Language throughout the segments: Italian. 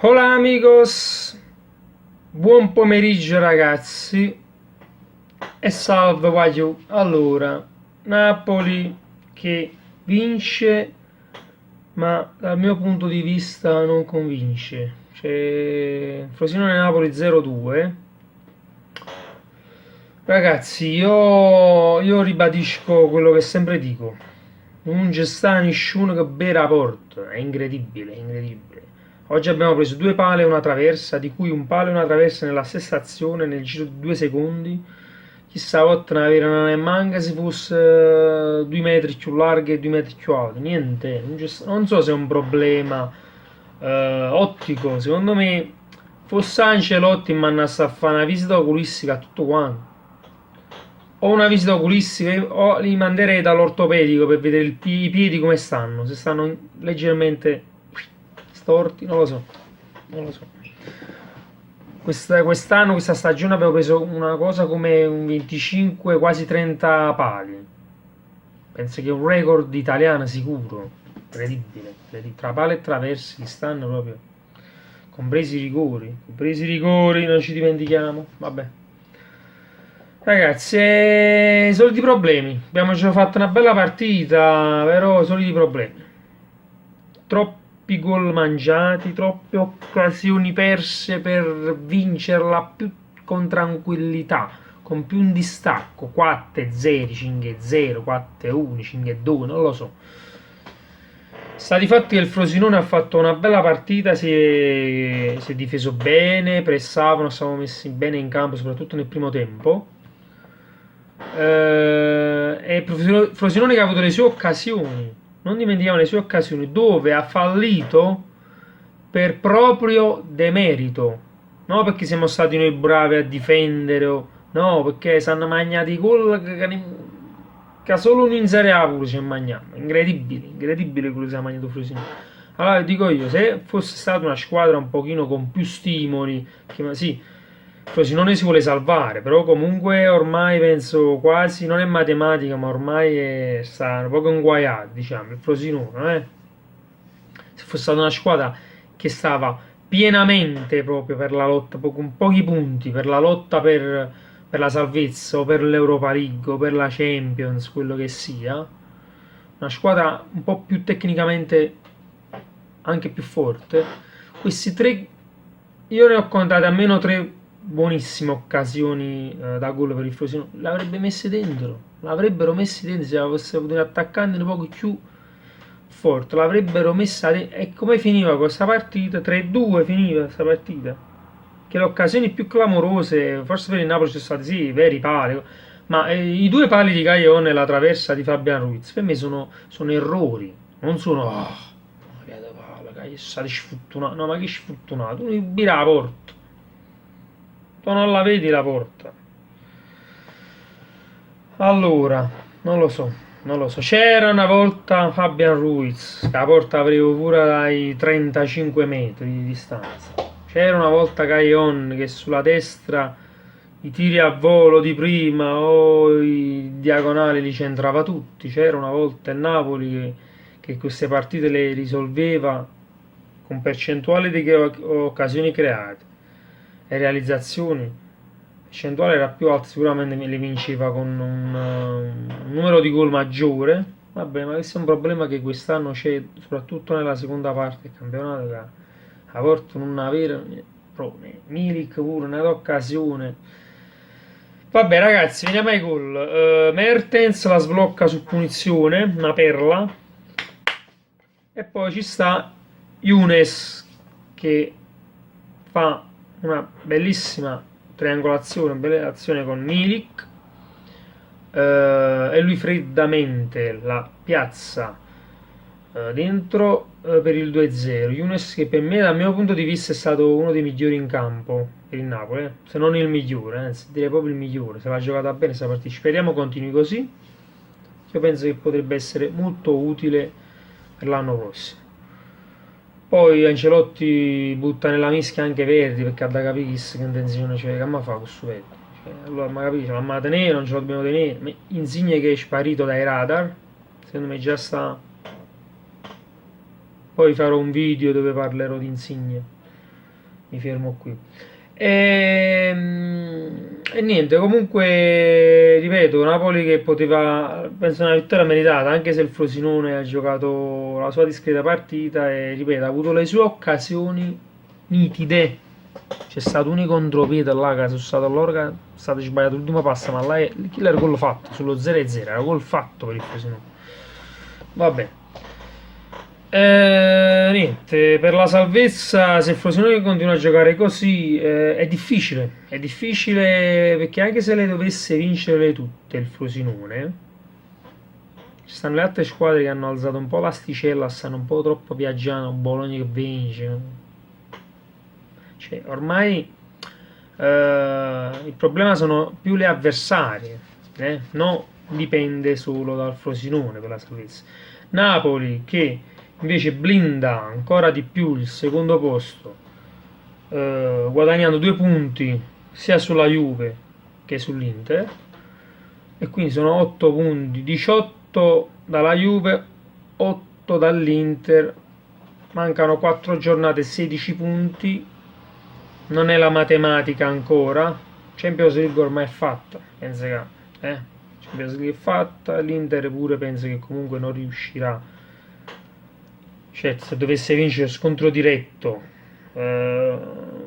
Hola amigos, buon pomeriggio ragazzi e salve guagliù. Allora, Napoli che vince, ma dal mio punto di vista non convince. C'è Frosinone-Napoli 0-2. Ragazzi, io ribadisco quello che sempre dico. Non c'è sta nessuno che beve a porta. È incredibile, è incredibile. Oggi abbiamo preso due pale e una traversa, di cui un palo e una traversa nella stessa azione, nel giro di 2 secondi. Chissà, volta ne avere ne manca se fosse 2 metri più larghe e 2 metri più alte. Niente, non so se è un problema ottico. Secondo me, fosse Ancelotti, mi a fare una visita oculistica a tutto quanto. O una visita oculistica o li manderei dall'ortopedico per vedere i piedi come stanno, se stanno leggermente storti, non lo so, non lo so. Quest'anno, questa stagione abbiamo preso una cosa come un 25, quasi 30 pali. Penso che è un record italiano sicuro. Incredibile, incredibile. Tra pali e traversi stanno proprio, compresi i rigori, non ci dimentichiamo, vabbè. Ragazzi, i soliti problemi. Abbiamo già fatto una bella partita, però soliti problemi. Troppi gol mangiati, troppe occasioni perse per vincerla più con tranquillità, con più un distacco. 4-0, 5-0, 4-1, 5-2, non lo so. Sta di fatti che il Frosinone ha fatto una bella partita, si è difeso bene, pressavano, stavano messi bene in campo, soprattutto nel primo tempo. E Frosinone che ha avuto le sue occasioni, non dimentichiamo le sue occasioni, dove ha fallito per proprio demerito, non perché siamo stati noi bravi a difendere, no, perché si hanno mangiati i gol che solo un in Serie A pure ci è mangiato. Incredibile, incredibile quello che si è mangiato Frosinone. Allora dico io, se fosse stata una squadra un pochino con più stimoli, che sì, Frosinone si vuole salvare, però comunque ormai penso quasi, non è matematica, ma ormai sta un po' inguaiato, diciamo, il Frosinone, eh. Se fosse stata una squadra che stava pienamente proprio per la lotta, con pochi punti, per la lotta per la salvezza o per l'Europa League o per la Champions, quello che sia, una squadra un po' più tecnicamente anche più forte, questi tre, io ne ho contate almeno tre buonissime occasioni da gol per il Frosinone, l'avrebbero messi dentro se fosse avuto un attaccante un poco più forte, l'avrebbero messa dentro. E come finiva questa partita? 3-2 finiva questa partita, che le occasioni più clamorose forse per il Napoli sono state sì veri pali, ma i due pali di Caglione e la traversa di Fabian Ruiz per me sono errori, non sono via da palla, Cagliari sono stati sfortunati, no, ma che sfortunato, tu bira la porta, tu non la vedi la porta. Allora, non lo so, non lo so. C'era una volta Fabian Ruiz, che la porta avevo pure dai 35 metri di distanza. C'era una volta Caillon che sulla destra i tiri a volo di prima o i diagonali li centrava tutti. C'era una volta il Napoli che queste partite le risolveva con percentuale di occasioni create e realizzazioni. La percentuale era più alta, sicuramente me le vinceva con un numero di gol maggiore. Vabbè, ma questo è un problema che quest'anno c'è, soprattutto nella seconda parte del campionato, che a volte non avere Milik pure un'occasione. Vabbè ragazzi, veniamo ai gol. Mertens la sblocca su punizione, una perla. E poi ci sta Younes che fa una bellissima triangolazione, bella azione con Milik, e lui freddamente la piazza dentro per il 2-0. Younes che per me dal mio punto di vista è stato uno dei migliori in campo per il Napoli, se non il migliore, anzi direi proprio il migliore, se l'ha giocata bene questa partita. Speriamo continui così, io penso che potrebbe essere molto utile per l'anno prossimo. Poi Ancelotti butta nella mischia anche Verdi perché ha da capire che intenzione c'è, che ma fa questo Verdi. Allora ma capisci, ma tenere, non ce lo dobbiamo tenere. Insigne che è sparito dai radar, secondo me già sta. Poi farò un video dove parlerò di Insigne. mi fermo qui. E niente, comunque ripeto, Napoli che poteva, penso una vittoria meritata, anche se il Frosinone ha giocato la sua discreta partita e ripeto, ha avuto le sue occasioni nitide. C'è stato un contropiede là che sono stato loro che è stato sbagliato l'ultimo passo, ma là chi era il gol fatto sullo 0-0, era gol fatto per il Frosinone. Vabbè. Niente, per la salvezza, se il Frosinone continua a giocare così, è difficile perché anche se le dovesse vincere tutte il Frosinone, ci stanno le altre squadre che hanno alzato un po' l'asticella, stanno un po' troppo viaggiando, Bologna che vince. Cioè, ormai il problema sono più le avversarie, non dipende solo dal Frosinone per la salvezza. Napoli che invece blinda ancora di più il secondo posto, guadagnando 2 punti sia sulla Juve che sull'Inter, e quindi sono 8 punti, 18 dalla Juve, 8 dall'Inter, mancano 4 giornate, 16 punti, non è la matematica ancora, Champions League ormai è fatta, penso che Champions League è fatta, l'Inter pure penso che comunque non riuscirà. Cioè, se dovesse vincere scontro diretto,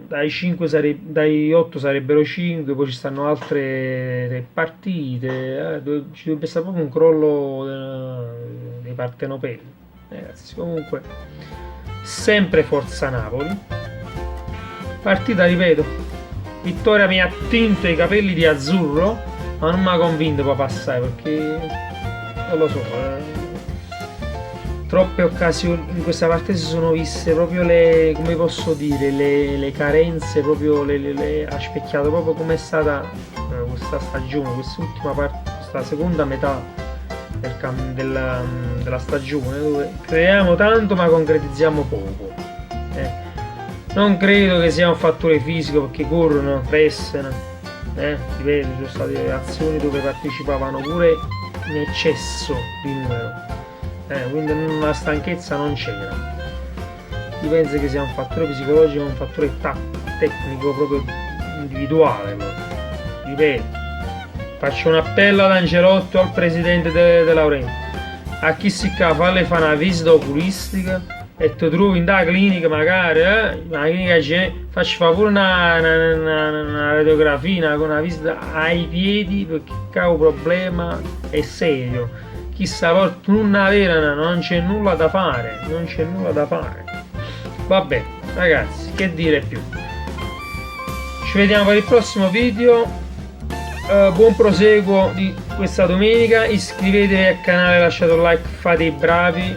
dai 8 sarebbero 5, poi ci stanno altre 3 partite, ci dovrebbe essere proprio un crollo dei partenopei. Ragazzi, comunque, sempre forza Napoli. Partita, ripeto, vittoria mi ha tinto i capelli di azzurro, ma non mi ha convinto per passare perché non lo so. Troppe occasioni in questa parte si sono viste proprio le, come posso dire, le carenze, proprio ha specchiato proprio come è stata questa stagione, quest'ultima parte, questa seconda metà della stagione, dove creiamo tanto ma concretizziamo poco. Non credo che sia un fattore fisico perché corrono, pressano, ripeto, ci sono state azioni dove partecipavano pure in eccesso di numero. Quindi una stanchezza non c'era. Io penso che sia un fattore psicologico, un fattore tecnico proprio individuale. Ripeto, faccio un appello ad Ancelotti o al presidente De Laurenti: a chi si fa una visita oculistica e ti trovi in da clinica, magari una clinica faccio pure una radiografia con una visita ai piedi, perché il problema è serio. Chissà, non c'è nulla da fare, Vabbè, ragazzi, che dire più. Ci vediamo per il prossimo video. Buon proseguo di questa domenica. Iscrivetevi al canale, lasciate un like, fate i bravi.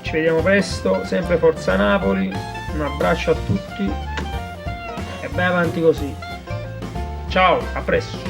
Ci vediamo presto, sempre forza Napoli. Un abbraccio a tutti e vai avanti così. Ciao, a presto.